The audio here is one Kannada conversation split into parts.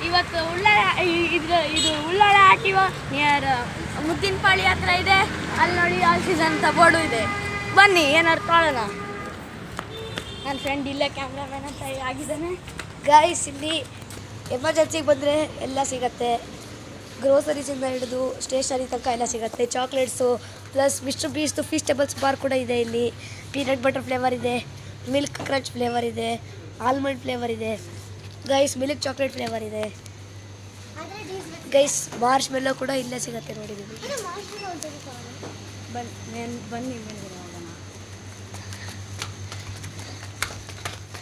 ಇವತ್ತು ಇದು ಉಳ್ಳಾಳ ಆಟಿವ ನಿಯರ್ ಮುದ್ದಿನಪಾಳಿ ಹತ್ರ ಇದೆ. ಅಲ್ಲಿ ನೋಡಿ ಆಲ್ ಸೀಸನ್ ಅಂತ ಬೋರ್ಡು ಇದೆ. ಬನ್ನಿ ಏನಾರು ತೊಗೊಳ್ಳೋಣ. ನನ್ನ ಫ್ರೆಂಡ್ ಇಲ್ಲೇ ಕ್ಯಾಮ್ರಾಮ್ಯಾನ್ ಅಂತ ಆಗಿದ್ದಾನೆ. ಗೈಸ್ ಇಲ್ಲಿ ಎಮರ್ಜೆನ್ಸಿಗೆ ಬಂದರೆ ಎಲ್ಲ ಸಿಗುತ್ತೆ. ಗ್ರೋಸರೀಸಿಂದ ಹಿಡಿದು ಸ್ಟೇಷನರಿ ತನಕ ಎಲ್ಲ ಸಿಗುತ್ತೆ. ಚಾಕ್ಲೇಟ್ಸು ಪ್ಲಸ್ ಮಿಸ್ಟರ್ ಬೀಸ್ದು ಫಿಶ್ ಬಾರ್ ಕೂಡ ಇದೆ. ಇಲ್ಲಿ ಪೀನಟ್ ಬಟರ್ ಫ್ಲೇವರ್ ಇದೆ, ಮಿಲ್ಕ್ ಕ್ರಂಚ್ ಫ್ಲೇವರ್ ಇದೆ, ಆಲ್ಮಂಡ್ ಫ್ಲೇವರ್ ಇದೆ ಗೈಸ್, ಮಿಲ್ಕ್ ಚಾಕ್ಲೇಟ್ ಫ್ಲೇವರ್ ಇದೆ ಗೈಸ್. ಮಾರ್ಷ್ ಮೆಲ್ಲೋ ಕೂಡ ಇಲ್ಲೇ ಸಿಗುತ್ತೆ ನೋಡಿ. ಬನ್ನಿ ಮೇಲ್ಗಡೆ ಹೋಗೋಣ.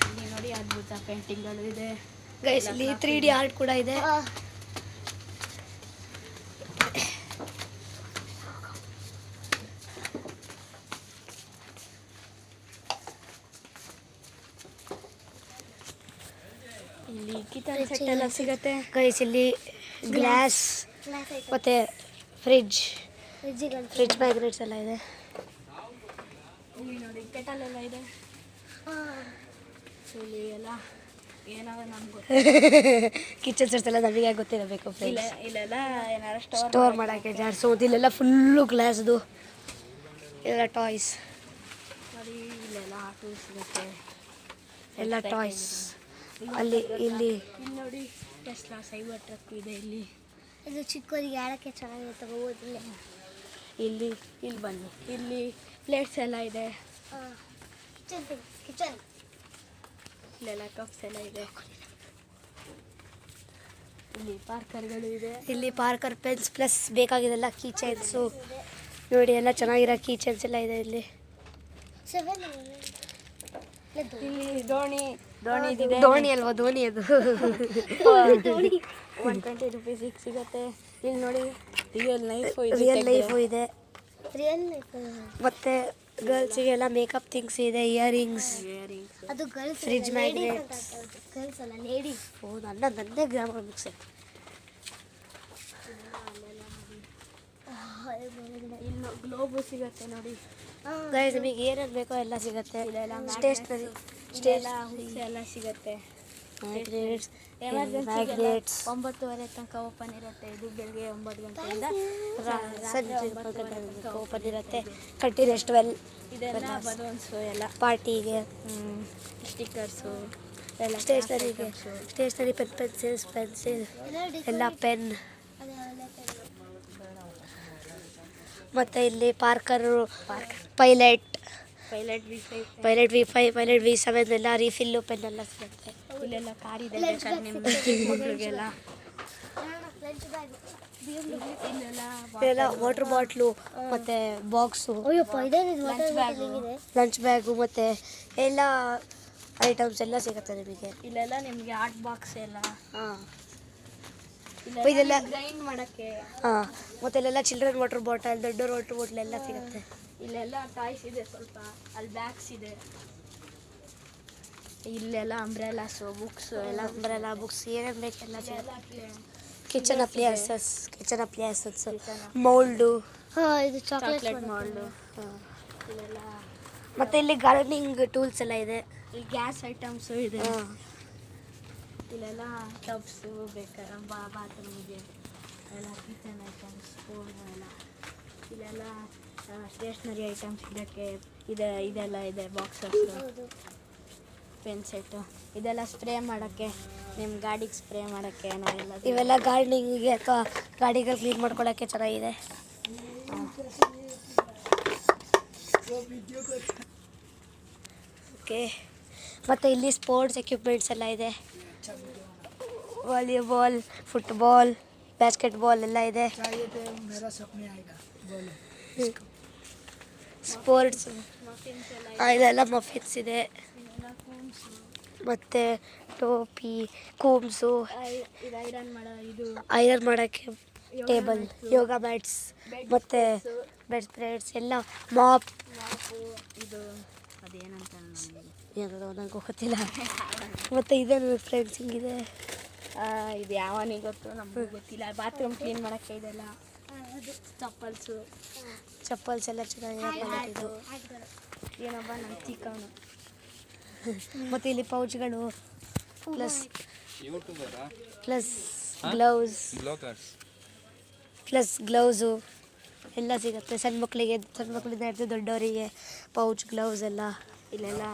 ಇಲ್ಲಿ ನೋಡಿ ಅದ್ಭುತ ಪೇಂಟಿಂಗ್ಗಳು ಇದೆ ಗೈಸ್. ಇಲ್ಲಿ 3D ಆರ್ಟ್ ಕೂಡ ಇದೆ. ಇಲ್ಲಿ ಕಿಚನ್ ಸೆಟ್ ಎಲ್ಲ ಸಿಗುತ್ತೆ ಗೈಸ್. ಇಲ್ಲಿ ಗ್ಲಾಸ್ ಮತ್ತು ಫ್ರಿಜ್ ಮ್ಯಾಗ್ನೆಟ್ಸ್ ಎಲ್ಲ ಇದೆ. ಇಲ್ಲಿ ನೋಡಿ ಕೆಟಲ್ ಎಲ್ಲ ಇದೆ. ಇಲ್ಲಿ ಎಲ್ಲ ಏನಾದ್ರು ನಮ್ಗೆ ಕಿಚನ್ ಸೆಟ್ಸ್ ಎಲ್ಲ ನಮಗೆ ಗೊತ್ತಿರಬೇಕು. ಇಲ್ಲೆಲ್ಲ ಏನಾರು ಸ್ಟೋರ್ ಮಾಡೋಕ್ಕೆ ಜಾರ್ಸು. ಇಲ್ಲೆಲ್ಲ ಫುಲ್ಲು ಗ್ಲಾಸ್ದು ಎಲ್ಲ ಟಾಯ್ಸ್ ನೋಡಿ. ಇಲ್ಲೆಲ್ಲ ಆಟೋ ಸಿಗುತ್ತೆ, ಎಲ್ಲ ಟಾಯ್ಸ್. ಅಲ್ಲಿ ಇಲ್ಲಿ ನೋಡಿ ಟೆಸ್ಲಾ ಸೈಬರ್ ಟ್ರಕ್ ಇದೆ. ಇಲ್ಲಿ ಇದು ಚಿಕ್ಕವರಿಗೆ ಆಡೋಕ್ಕೆ ಚೆನ್ನಾಗಿದೆ, ತಗೋಬೋದಿಲ್ಲ. ಇಲ್ಲಿ ಬನ್ನಿ. ಇಲ್ಲಿ ಪ್ಲೇಟ್ಸ್ ಎಲ್ಲ ಇದೆ. ಕಿಚನ್ ಇಲ್ಲೆಲ್ಲ ಕಪ್ಸ್ ಎಲ್ಲ ಇದೆ. ಇಲ್ಲಿ ಪಾರ್ಕರ್ಗಳು ಇದೆ. ಇಲ್ಲಿ ಪಾರ್ಕರ್ ಪೆನ್ಸ್ ಪ್ಲಸ್ ಬೇಕಾಗಿದೆಲ್ಲ ಕೀ ಚೈನ್ಸು ನೋಡಿ. ಎಲ್ಲ ಚೆನ್ನಾಗಿರೋ ಕೀ ಚೈನ್ಸ್ ಎಲ್ಲ ಇದೆ ಇಲ್ಲಿ. ಇಲ್ಲಿ ದೋಣಿ ಅಲ್ವಾ? ಧೋನಿ ಅದು. 120 ರೂಪೀಸಿಗೆ ಸಿಗುತ್ತೆ. ಇಲ್ಲಿ ನೋಡಿ ರಿಯಲ್ ಲೈಫು ಇದೆ. ಮತ್ತು ಗರ್ಲ್ಸಿಗೆಲ್ಲ ಮೇಕಪ್ ಥಿಂಗ್ಸ್ ಇದೆ, ಇಯರಿಂಗ್ಸ್, ಅದು ಫ್ರಿಜ್ ಮ್ಯಾಗ್ನೆಟ್ಸ್. ನನ್ನೇ ಗ್ರಾಮರ್ ಮಿಕ್ಸ್. ಇಲ್ಲಿ ಗ್ಲೋಬು ಸಿಗುತ್ತೆ ನೋಡಿ. ಗೈಸ್ ನಿಮಗೆ ಏನೇನು ಬೇಕೋ ಎಲ್ಲ ಸಿಗುತ್ತೆ. ಸ್ಟೇಷ್ನರಿ ಎಲ್ಲ ಸಿಗುತ್ತೆ. ಮ್ಯಾಗ್ನೆಟ್ಸ್ 9:30 ತನಕ ಓಪನ್ ಇರುತ್ತೆ. ಇದು ಬೆಳಗ್ಗೆ 9 ಗಂಟೆಯಿಂದ ಸಂಜೆ 9 ಗಂಟೆ ತನಕ ಓಪನ್ ಇರುತ್ತೆ. ಕಂಟಿನ್ಯೂಸ್ 12. ಇದೆಲ್ಲ ಬಲೂನ್ಸು ಎಲ್ಲ ಪಾರ್ಟಿಗೆ, ಸ್ಟಿಕ್ಕರ್ಸು ಎಲ್ಲ ಸ್ಟೇಷ್ನರಿ ಪೆನ್ಸಿಲ್ ಎಲ್ಲ ಪೆನ್. ಮತ್ತು ಇಲ್ಲಿ ಪಾರ್ಕರು, ಪೈಲಟ್ V5, ಪೈಲಟ್ V7 ಎಲ್ಲ ರೀಫಿಲ್ಲು ಪೆನ್ ಎಲ್ಲ ಸಿಗುತ್ತೆ. ಇಲ್ಲೆಲ್ಲ ಕಾರ್ ಇದೆ ಬೇಕಾದ್ರೆ ನಿಮ್ಮ ಮಕ್ಕಳಿಗೆಲ್ಲ. ಇಲ್ಲೆಲ್ಲ ವಾಟರ್ ಬಾಟ್ಲು ಮತ್ತು ಬಾಕ್ಸು, ಲಂಚ್ ಬ್ಯಾಗು ಮತ್ತು ಎಲ್ಲ ಐಟಮ್ಸ್ ಎಲ್ಲ ಸಿಗುತ್ತೆ ನಿಮಗೆ. ಇಲ್ಲೆಲ್ಲ ನಿಮಗೆ ಆರ್ಟ್ ಬಾಕ್ಸ್ ಎಲ್ಲ. ಇದೆಲ್ಲ ಗ್ರೈಂಡ್ ಮಾಡೋಕ್ಕೆ. ಮತ್ತು ಇಲ್ಲೆಲ್ಲ ಚಿಲ್ಡ್ರನ್ ವಾಟರ್ ಬಾಟಲ್, ದೊಡ್ಡ ವಾಟರ್ ಬಾಟಲ್ ಎಲ್ಲ ಸಿಗುತ್ತೆ. ಇಲ್ಲೆಲ್ಲ ಟಾಯ್ಸ್ ಇದೆ ಸ್ವಲ್ಪ. ಅಲ್ಲಿ ಬ್ಯಾಗ್ಸ್ ಇದೆ. ಇಲ್ಲೆಲ್ಲ ಅಂಬ್ರೆಲಾಸು, ಬುಕ್ಸು ಎಲ್ಲ. ಅಂಬ್ರೆಲಾ, ಬುಕ್ಸ್ ಏನೇನು ಬೇಕೆಲ್ಲ ಸಿಗುತ್ತೆ. ಕಿಚನ್ ಅಪ್ಲಿಯನ್ಸಸ್, ಮೌಲ್ಡು, ಇದು ಚಾಕ್ಲೇಟ್ ಮೌಲ್ಡು. ಇಲ್ಲೆಲ್ಲ ಮತ್ತು ಇಲ್ಲಿ ಗಾರ್ಡನಿಂಗ್ ಟೂಲ್ಸ್ ಎಲ್ಲ ಇದೆ. ಇಲ್ಲಿ ಗ್ಯಾಸ್ ಐಟಮ್ಸು ಇದೆ. ಇಲ್ಲೆಲ್ಲ ಟಬ್ಸು ಬೇಕಾದ್ರೆ ಬಾತ್ರೂಮಿಗೆ ಎಲ್ಲ ಕಿಚನ್ ಐಟಮ್ಸ್, ಫೋನ್ ಎಲ್ಲ. ಇಲ್ಲೆಲ್ಲ ಸ್ಟೇಷ್ನರಿ ಐಟಮ್ಸ್ ಇದಕ್ಕೆ ಇದೆಲ್ಲ ಇದೆ. ಬಾಕ್ಸಸ್ಸು, ಪೆನ್ ಸೆಟ್ಟು, ಇದೆಲ್ಲ ಸ್ಪ್ರೇ ಮಾಡೋಕ್ಕೆ, ನಿಮ್ಮ ಗಾಡಿಗೆ ಸ್ಪ್ರೇ ಮಾಡೋಕ್ಕೆ ನಾವೆಲ್ಲ. ಇವೆಲ್ಲ ಗಾರ್ಡನಿಂಗಿಗೆ ಅಥವಾ ಗಾಡಿಗಳು ಕ್ಲೀನ್ ಮಾಡ್ಕೊಳ್ಳೋಕ್ಕೆ ಚೆನ್ನಾಗಿದೆ. ಓಕೆ. ಮತ್ತು ಇಲ್ಲಿ ಸ್ಪೋರ್ಟ್ಸ್ ಎಕ್ವಿಪ್ಮೆಂಟ್ಸ್ ಎಲ್ಲ ಇದೆ. ವಾಲಿಬಾಲ್, ಫುಟ್ಬಾಲ್, ಬಾಸ್ಕೆಟ್ಬಾಲ್ ಎಲ್ಲ ಇದೆ. ಸ್ಪೋರ್ಟ್ಸ್ ಇದೆಲ್ಲ ಮಫಿನ್ಸ್ ಇದೆ. ಮತ್ತು ಟೋಪಿ, ಕೂಮ್ಸು, ಐರನ್ ಮಾಡೋಕ್ಕೆ ಟೇಬಲ್, ಯೋಗ ಮ್ಯಾಟ್ಸ್ ಮತ್ತು ಬೆಡ್ ಸ್ಪ್ರೆಡ್ಸ್ ಎಲ್ಲ, ಮಾಪ್. ಇದು ಅದೇನಂತ ಏನೋ ನನಗೆ ಗೊತ್ತಿಲ್ಲ. ಮತ್ತು ಇದೆ ನನ್ನ ಫ್ರೆಂಡ್ಸ್ ಹಿಂಗಿದೆ. ಇದು ಯಾವನಿಗೆ ಗೊತ್ತು, ನಮಗೂ ಗೊತ್ತಿಲ್ಲ. ಬಾತ್ರೂಮ್ ಕ್ಲೀನ್ ಮಾಡೋಕ್ಕೆ ಇದೆಲ್ಲ. ಚಪ್ಪಲ್ಸ್ ಎಲ್ಲ ಚೆನ್ನಾಗಿದೆ. ಇದು ಏನಪ್ಪ ನಮ್ಮ ಚಿಕ್ಕವನು. ಮತ್ತು ಇಲ್ಲಿ ಪೌಚ್ಗಳು ಪ್ಲಸ್ ಯೂಟ್ಯೂಬರಾ ಪ್ಲಸ್ ಹಾ? ಗ್ಲೌಸ್ ಬ್ಲಾಗರ್ಸ್ ಪ್ಲಸ್ ಗ್ಲೌಸು ಎಲ್ಲ ಸಿಗುತ್ತೆ ಸಣ್ಣ ಮಕ್ಕಳಿಂದ ಹಿಡಿದು ದೊಡ್ಡವರಿಗೆ ಪೌಚ್ ಗ್ಲೌಸ್ ಎಲ್ಲ ಇಲ್ಲೆಲ್ಲ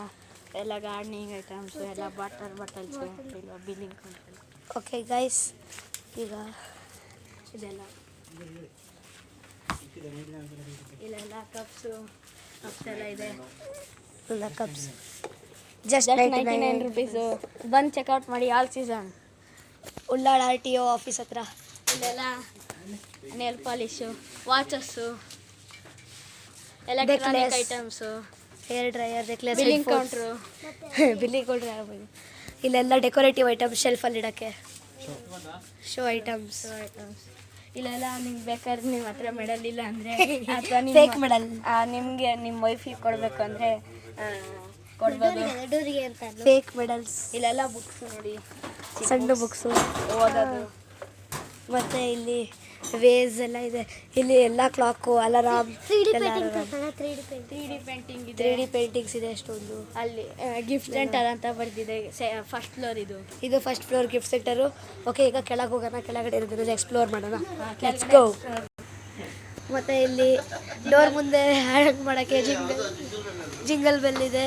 ಎಲ್ಲ ಗಾರ್ಡನಿಂಗ್ ಐಟಮ್ಸ್ ಎಲ್ಲ ಬಾಟಲ್ಸ್ ಇಲ್ಲ ಬಿಲ್ಲಿಂಗ್ ಕೌಂಟರ್ ಓಕೆ ಗೈಸ್ ಈಗ ಇದೆಲ್ಲ ಇಲ್ಲೆಲ್ಲ ಕಪ್ಸ್ ಎಲ್ಲ ಇದೆ ಎಲ್ಲ ಕಪ್ಸ್ ಜಸ್ಟ್ ಜಸ್ಟ್ 99 ರುಪೀಸು ಬಂದು ಚೆಕ್ಔಟ್ ಮಾಡಿ all season Ullal RTO office ಹತ್ರ ಇಲ್ಲೆಲ್ಲ nail polish watches electronic Necklace. Items hair dryer necklace billing counter billing counter ಹೇಳ್ಬೋದು ಇಲ್ಲೆಲ್ಲ ಡೆಕೋರೇಟಿವ್ ಐಟಮ್ಸ್ ಶೆಲ್ಫಲ್ಲಿ ಇಡೋಕ್ಕೆ ಶೋ ಐಟಮ್ಸ್ ಇಲ್ಲೆಲ್ಲ ನಿಮ್ಗೆ ಬೇಕಾದ್ರೆ ನಿಮ್ಮ ಹತ್ರ ಮೆಡಲ್ ಇಲ್ಲ ಅಂದರೆ ಅಥವಾ ಫೇಕ್ ಮೆಡಲ್ ನಿಮಗೆ ನಿಮ್ಮ ವೈಫಿಗೆ ಕೊಡಬೇಕು ಅಂದರೆ ಕೊಡ್ಬೋದು ಫೇಕ್ ಮೆಡಲ್ಸ್ ಇಲ್ಲೆಲ್ಲ ಬುಕ್ಸ್ ನೋಡಿ ಸಣ್ಣ ಬುಕ್ಸು ಓದೋದು ಮತ್ತು ಇಲ್ಲಿ ವೇಸ್ ಎಲ್ಲ ಇದೆ ಇಲ್ಲಿ ಎಲ್ಲ ಕ್ಲಾಕು ಅಲಾರಾಮ್ 3D ಪೇಂಟಿಂಗ್ ಇದೆ 3D ಪೇಂಟಿಂಗ್ಸ್ ಇದೆ ಅಷ್ಟೊಂದು ಅಲ್ಲಿ ಗಿಫ್ಟ್ ಸೆಂಟರ್ ಅಂತ ಬರ್ದಿದೆ ಫಸ್ಟ್ ಫ್ಲೋರ್ ಇದು first floor gift centre okay ಈಗ ಕೆಳಗೆ ಹೋಗೋಣ ಕೆಳಗಡೆ ಇರೋದ್ರಿಂದ ಎಕ್ಸ್ಪ್ಲೋರ್ ಮಾಡೋಣ ಲೆಟ್ಸ್ ಗೋ ಮತ್ತು ಇಲ್ಲಿ ಡೋರ್ ಮುಂದೆ ಹ್ಯಾಂಗ್ ಮಾಡೋಕ್ಕೆ ಜಿಂಗಲ್ ಬೆಲ್ ಇದೆ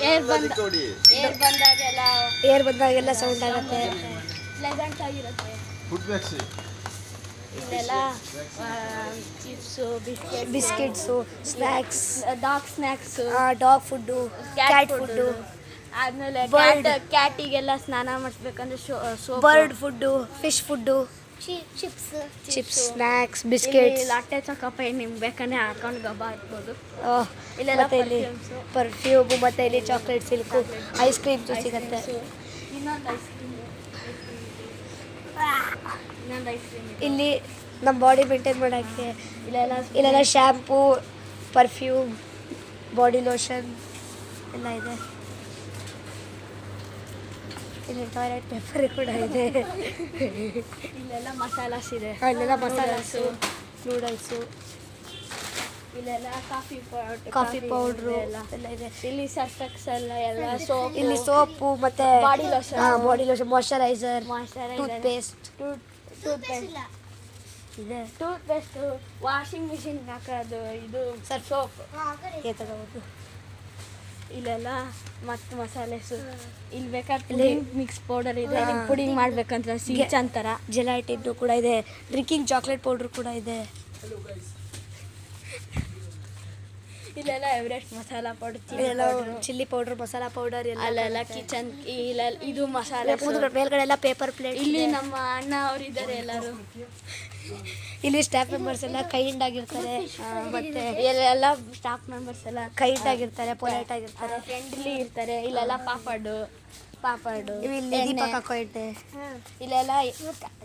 ಏರ್ ಬಂದಾಗೆಲ್ಲ ಏರ್ ಬಂದಾಗೆಲ್ಲ ಸೌಂಡ್ ಆಗುತ್ತೆ ಪ್ಲೆಸೆಂಟ್ ಆಗಿರುತ್ತೆ ಇಲ್ಲೆಲ್ಲ chips biscuits snacks dog snacks dog food cat food ಆದ್ಮೇಲೆ Bird. ಕ್ಯಾಟಿಗೆಲ್ಲ ಸ್ನಾನ ಮಾಡಿಸ್ಬೇಕಂದ್ರೆ soap bird food fish food chips snacks biscuits ಲಾಟೆ ಚೊಕ್ಕಪ್ಪ ನಿಮ್ಗೆ ಬೇಕಂದ್ರೆ ಹಾಕೊಂಡು ಗಬ್ಬ ಹಾಕ್ಬೋದು ಇಲ್ಲೆಲ್ಲ ಮತ್ತೆ ಇಲ್ಲಿ ಪರ್ಫ್ಯೂಮು ಮತ್ತು ಇಲ್ಲಿ ಚಾಕ್ಲೇಟ್ ಸಿಲ್ಕು ಐಸ್ ಕ್ರೀಮ್ಸು ಸಿಗುತ್ತೆ ಇನ್ನೊಂದು ಐಸ್ ಕ್ರೀಮ್ ಇಲ್ಲಿ ನಮ್ಮ ಬಾಡಿ ಮೇಂಟೈನ್ ಮಾಡೋಕ್ಕೆ ಇಲ್ಲೆಲ್ಲ ಇಲ್ಲೆಲ್ಲ ಶ್ಯಾಂಪೂ ಪರ್ಫ್ಯೂಮ್ ಬಾಡಿ ಲೋಷನ್ ಎಲ್ಲ ಇದೆ ಇಲ್ಲಿ ಟಾಯ್ಲೆಟ್ ಪೇಪರ್ ಕೂಡ ಇದೆ ಇಲ್ಲೆಲ್ಲ ಮಸಾಲಾಸ್ ಇದೆ ಇಲ್ಲೆಲ್ಲ ಮಸಾಲಾಸು ನೂಡಲ್ಸು ಇಲ್ಲೆಲ್ಲ ಕಾಫಿ ಪೌಡ್ರು ಎಲ್ಲ ಎಲ್ಲ ಇದೆ ಇಲ್ಲಿ ಸರ್ಫೆಕ್ಸ್ ಎಲ್ಲ ಸೋಪ್ ಇಲ್ಲಿ ಸೋಪು ಮತ್ತು Body lotion. Body lotion moisturiser tooth paste ಇದೆ ಟೂತ್ಪೇಸ್ಟು ವಾಷಿಂಗ್ ಮಿಷಿನ್ ಹಾಕೋದು ಇದು ಸೋಪ್ ತಗೋಬೋದು ಇಲ್ಲೆಲ್ಲ ಮತ್ತು ಮಸಾಲೆಸು ಇಲ್ಲಿ ಬೇಕಾದ್ರೆ ಮಿಕ್ಸ್ ಪೌಡರ್ ಇದೆ ಪುಡಿಂಗ್ ಮಾಡ್ಬೇಕಂತ ಸಿಂಚ್ ಅಂತಾರ ಜೆಲಾಟಿನ್ನು ಕೂಡ ಇದೆ ಡ್ರಿಂಕಿಂಗ್ ಚಾಕ್ಲೇಟ್ ಪೌಡ್ರ್ ಕೂಡ ಇದೆ ಇಲ್ಲೆಲ್ಲ ಎವರೆಸ್ಟ್ ಮಸಾಲ ಪೌಡರ್ ಇದೆಲ್ಲ ಚಿಲ್ಲಿ ಪೌಡರ್ ಮಸಾಲ ಪೌಡರ್ ಎಲ್ಲ ಅಲ್ಲೆಲ್ಲ ಕಿಚನ್ ಇಲ್ಲೆಲ್ಲ ಇದು ಮಸಾಲೆ ಮೇಲ್ಗಡೆ ಎಲ್ಲ ಪೇಪರ್ ಪ್ಲೇಟ್ ಇಲ್ಲಿ ನಮ್ಮ ಅಣ್ಣ ಅವರು ಇದ್ದಾರೆ ಎಲ್ಲರೂ ಇಲ್ಲಿ ಸ್ಟಾಫ್ ಮೆಂಬರ್ಸ್ ಎಲ್ಲ ಕೈಂಡ್ ಆಗಿರ್ತಾರೆ ಮತ್ತೆ ಇಲ್ಲೆಲ್ಲ ಸ್ಟಾಫ್ ಮೆಂಬರ್ಸ್ ಎಲ್ಲ ಕೈಂಡ್ ಆಗಿರ್ತಾರೆ ಪೊಲೈಟ್ ಆಗಿರ್ತಾರೆ ಫ್ರೆಂಡ್ಲಿ ಇರ್ತಾರೆ ಇಲ್ಲೆಲ್ಲ ಪಾಪಡು ಇಲ್ಲಿ ದೀಪಕ್ ಹಾಕೋಯ್ತೆ ಇಲ್ಲೆಲ್ಲ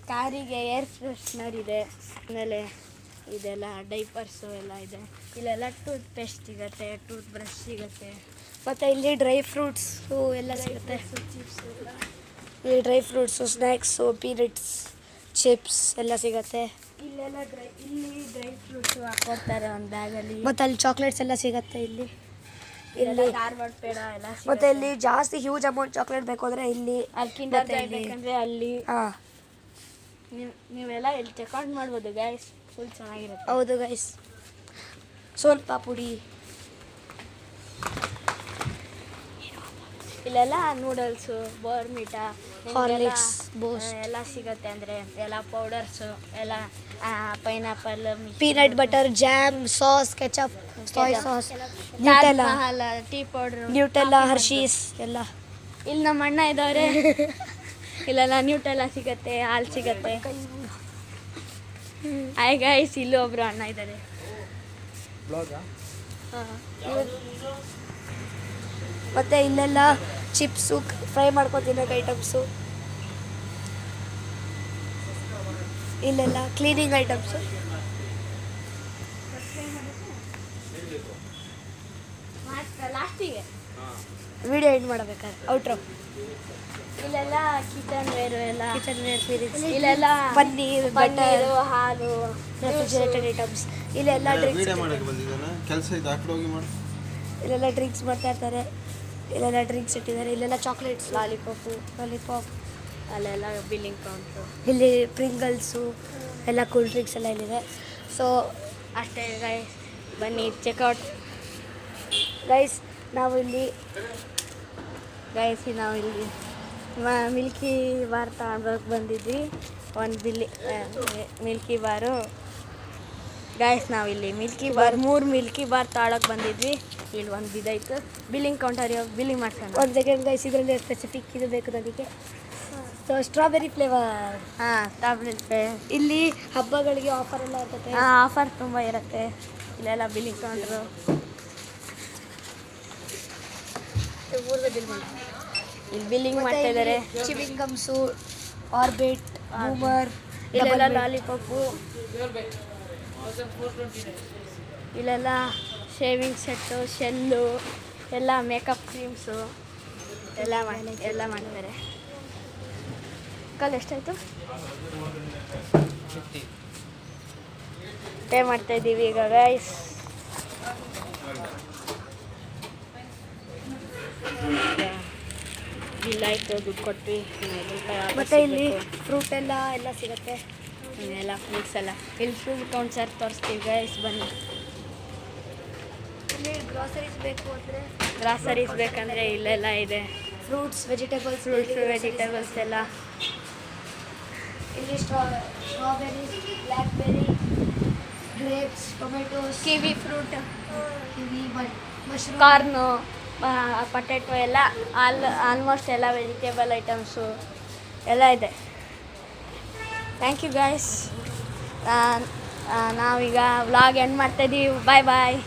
ಕಾರಿಗೆ ಏರ್ ಫ್ರೆಶ್ನರ್ ಇದೆ ಆಮೇಲೆ ಇದೆಲ್ಲ ಡೈಪರ್ಸು ಎಲ್ಲ ಇದೆ ಇಲ್ಲೆಲ್ಲ ಟೂತ್ ಪೇಸ್ಟ್ ಸಿಗುತ್ತೆ ಟೂತ್ ಬ್ರಷ್ ಸಿಗುತ್ತೆ ಮತ್ತು ಇಲ್ಲಿ ಡ್ರೈ ಫ್ರೂಟ್ಸು ಎಲ್ಲ ಸಿಗುತ್ತೆ ಇಲ್ಲಿ dry fruits snacks peanuts chips ಎಲ್ಲ ಸಿಗುತ್ತೆ ಇಲ್ಲೆಲ್ಲ ಡ್ರೈ ಫ್ರೂಟ್ಸು ಹಾಕೊಡ್ತಾರೆ ಒಂದು ಬ್ಯಾಗಲ್ಲಿ ಮತ್ತು ಅಲ್ಲಿ ಚಾಕ್ಲೇಟ್ಸ್ ಎಲ್ಲ ಸಿಗುತ್ತೆ ಇಲ್ಲಿ ಇಲ್ಲಿ ಧಾರವಾಡ ಪೇಡ ಎಲ್ಲ ಮತ್ತು ಇಲ್ಲಿ ಜಾಸ್ತಿ ಹ್ಯೂಜ್ ಅಮೌಂಟ್ ಚಾಕ್ಲೇಟ್ ಬೇಕು ಅಂದರೆ ಇಲ್ಲಿ ಅಲ್ಲಿ ಕಿಂಡರ್ ಜಾಯ್ ಬೇಕಂದ್ರೆ ಅಲ್ಲಿ ಹಾಂ ನೀವೆಲ್ಲ ಇಲ್ಲಿ ಚೆಕ್ಔಟ್ ಮಾಡ್ಬೋದು ಗೈಸ್ ಫುಲ್ ಚೆನ್ನಾಗಿರುತ್ತೆ ಹೌದು ಗೈಸ್ ಸೋನ್ ಪಾಪುಡಿ ಇಲ್ಲೆಲ್ಲ ನೂಡಲ್ಸು ಬೋರ್ಮಿಟಾ Horlicks, Boost. ಎಲ್ಲ ಸಿಗುತ್ತೆ ಅಂದರೆ ಎಲ್ಲ ಪೌಡರ್ಸು ಎಲ್ಲ pineapple peanut butter jam sauce ketchup soy sauce Nutella tea powder Nutella Hershey's ಎಲ್ಲ ಇಲ್ಲಿ ನಮ್ಮ ಅಣ್ಣ ಇದ್ದವ್ರೆ ಇಲ್ಲೆಲ್ಲ ನ್ಯೂಟೆಲ್ಲ ಸಿಗುತ್ತೆ ಹಾಲು ಸಿಗುತ್ತೆ ಆಯ್ ಗೈಸ್ ಇಲ್ಲೂ ಒಬ್ರು ಅಣ್ಣ ಇದ್ದಾರೆ ಮತ್ತು ಇಲ್ಲೆಲ್ಲ ಚಿಪ್ಸು ಫ್ರೈ ಮಾಡ್ಕೊಂಡು ತಿನ್ನೋಕೆ ಐಟಮ್ಸು ಇಲ್ಲೆಲ್ಲ ಕ್ಲೀನಿಂಗ್ ಐಟಮ್ಸು ಲಾಸ್ಟಿಗೆ ವಿಡಿಯೋ ಎಂಡ್ ಮಾಡಬೇಕಾದ್ರೆ ಔಟ್ರೋ ಇಲ್ಲೆಲ್ಲ ಕಿಚನ್ ವೇರು ಎಲ್ಲ ಕಿಚನ್ ವೇರ್ ಸ್ಪಿರಿಟ್ಸ್ ಇಲ್ಲೆಲ್ಲ ಪನ್ನೀರ್ ಬಟರ್ ಪನ್ನೀರು ಹಾಲು ರೆಫ್ರಿಜರೇಟೆಡ್ ಐಟಮ್ಸ್ ಇಲ್ಲೆಲ್ಲ ಡ್ರಿಂಕ್ಸ್ ವಿಡಿಯೋ ಮಾಡಕ್ಕೆ ಬಂದಿದ್ದಾನೆ ಕೆಲಸ ಇದು ಆ ಕಡೆ ಹೋಗಿ ಮಾಡು ಇಲ್ಲೆಲ್ಲ ಡ್ರಿಂಕ್ಸ್ ಮಾಡ್ತಾ ಇರ್ತಾರೆ ಇಲ್ಲೆಲ್ಲ ಡ್ರಿಂಕ್ಸ್ ಇಟ್ಟಿದ್ದಾರೆ, ಇಲ್ಲೆಲ್ಲ ಚಾಕ್ಲೇಟ್ಸ್, ಲಾಲಿಪಾಪು, ಲಾಲಿಪಾಪ್, ಅಲ್ಲೆಲ್ಲ ಬಿಲ್ಲಿಂಗ್ ಕೌಂಟ್ರು. ಇಲ್ಲಿ ಪ್ರಿಂಗಲ್ಸು ಎಲ್ಲ ಕೂಲ್ ಡ್ರಿಂಕ್ಸ್ ಎಲ್ಲ ಇಲ್ಲಿದೆ. ಸೊ ಅಷ್ಟೇ ಗೈಸ್, ಬನ್ನಿ ಚೆಕ್ಔಟ್. ಗೈಸ್ ನಾವಿಲ್ಲಿ ಮಿಲ್ಕಿ ಬಾರ್ ತಗೊಳಕ್ಕೆ ಬಂದಿದ್ವಿ. ಒಂದು ಮಿಲ್ಕಿ ಬಾರು ಗೈಸ್, ನಾವಿಲ್ಲಿ ಮೂರು ಮಿಲ್ಕಿ ಬಾರ್ ತಗೊಳಕ್ಕೆ ಬಂದಿದ್ವಿ. ಇಲ್ಲಿ ಒಂದು ಬಿದ್ದಾಯ್ತು. ಬಿಲ್ಲಿಂಗ್ ಕೌಂಟರ್ ಬಿಲ್ಲಿಂಗ್ ಮಾಡ್ಸೋಣ. ಒಂದು ಸೆಕೆಂಡ್ ಗೈಸ್, ಇದರಲ್ಲಿ ಸ್ಪೆಸಿಫಿಕ್ ಇದು ಬೇಕು ನನಗೆ. So strawberry flavour. ಹಾಂ, ಸ್ಟ್ರಾಬೆರಿ ಫ್ಲೇವರ್. ಇಲ್ಲಿ ಹಬ್ಬಗಳಿಗೆ ಆಫರ್ ಎಲ್ಲ ಇರ್ತದೆ. ಆಫರ್ ತುಂಬ ಇರುತ್ತೆ. ಇಲ್ಲೆಲ್ಲ ಬಿಲ್ಲಿಂಗ್ ಕೌಂಟ್ರು. ಇಲ್ಲಿ ಬಿಲ್ಲಿಂಗ್ ಮಾಡ್ತಾ ಇದ್ದಾರೆ. ಚಿವಿಂಗ್ ಗಮ್ಸು, ಆರ್ಬಿಟ್, ಬೂಮರ್, ಇಲ್ಲೆಲ್ಲ ಲಾಲಿಪಾಪು, ಇಲ್ಲೆಲ್ಲ ಶೇವಿಂಗ್ ಸೆಟ್ಟು, ಶೆಲ್ಲು, ಎಲ್ಲ ಮೇಕಪ್ ಕ್ರೀಮ್ಸು ಎಲ್ಲ ಮಾಡ್ತಾರೆ. ಕಲ್ ಎಷ್ಟಾಯಿತು? ಪೇ ಮಾಡ್ತಾ ಇದ್ದೀವಿ ಈಗ ಗೈಸ್. ಬಿಲ್ ಆಯಿತು, ದುಡ್ಡು ಕೊಟ್ವಿ. ಮತ್ತು ಇಲ್ಲಿ ಫ್ರೂಟ್ ಎಲ್ಲ ಸಿಗುತ್ತೆ. ಎಲ್ಲ ಫ್ರೂಟ್ಸ್ ಎಲ್ಲ ಇಲ್ಲಿ ಫ್ರೂಟ್ ಕೌಂಟ್ಸರ್ ತೋರಿಸ್ತೀವಿ ಗೈಸ್, ಬನ್ನಿ. ಇಲ್ಲಿ ಗ್ರಾಸರೀಸ್ ಬೇಕು ಅಂದರೆ, ಗ್ರಾಸರೀಸ್ ಬೇಕಂದರೆ ಇಲ್ಲೆಲ್ಲ ಇದೆ. ಫ್ರೂಟ್ಸ್, ವೆಜಿಟೇಬಲ್ಸ್ ಎಲ್ಲ. ಇಲ್ಲಿ strawberry, blackberry, grapes, tomatoes, kiwi fruit, mushroom, corn, potato ಎಲ್ಲ ಆಲ್ಮೋಸ್ಟ್ ಎಲ್ಲ ವೆಜಿಟೇಬಲ್ ಐಟಮ್ಸು ಎಲ್ಲ ಇದೆ. Thank you guys. ನಾವೀಗ ವ್ಲಾಗ್ ಎಂಡ್ ಮಾಡ್ತಾಯಿದ್ದೀವಿ. Bye bye.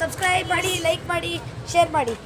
ಸಬ್ಸ್ಕ್ರೈಬ್ ಮಾಡಿ, ಲೈಕ್ ಮಾಡಿ, ಶೇರ್ ಮಾಡಿ.